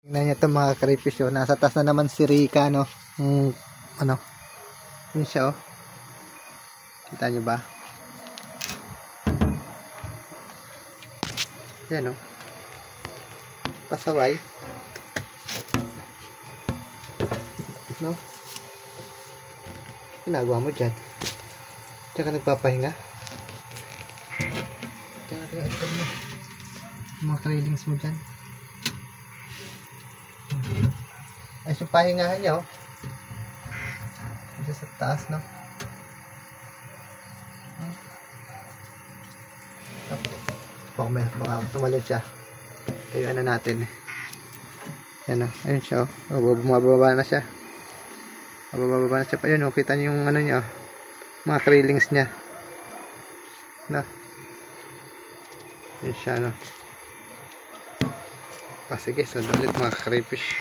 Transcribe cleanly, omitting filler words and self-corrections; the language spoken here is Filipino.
Tingnan nyo ito mga crayfish, oh. Nasa taas na naman si Rika, no? Ano? Yun siya, oh. Kita nyo ba? Yan, oh. Pasaway. No? Ginagawa mo dyan? Tsaka nagpapahinga? Tsaka mo. Mga trailings mo dyan. Ay, so pahingahan niya, oh. Dito sa taas, no? Baka tumalon siya. Kaya ano natin, eh. Yan, oh. Ayun siya, oh. Bumababa na siya. Bumababa na siya pa yun, oh. Kita niyo yung ano niya, oh. Mga trailings niya. No? Yan siya, no? Sige, sunod ulit mga crayfish.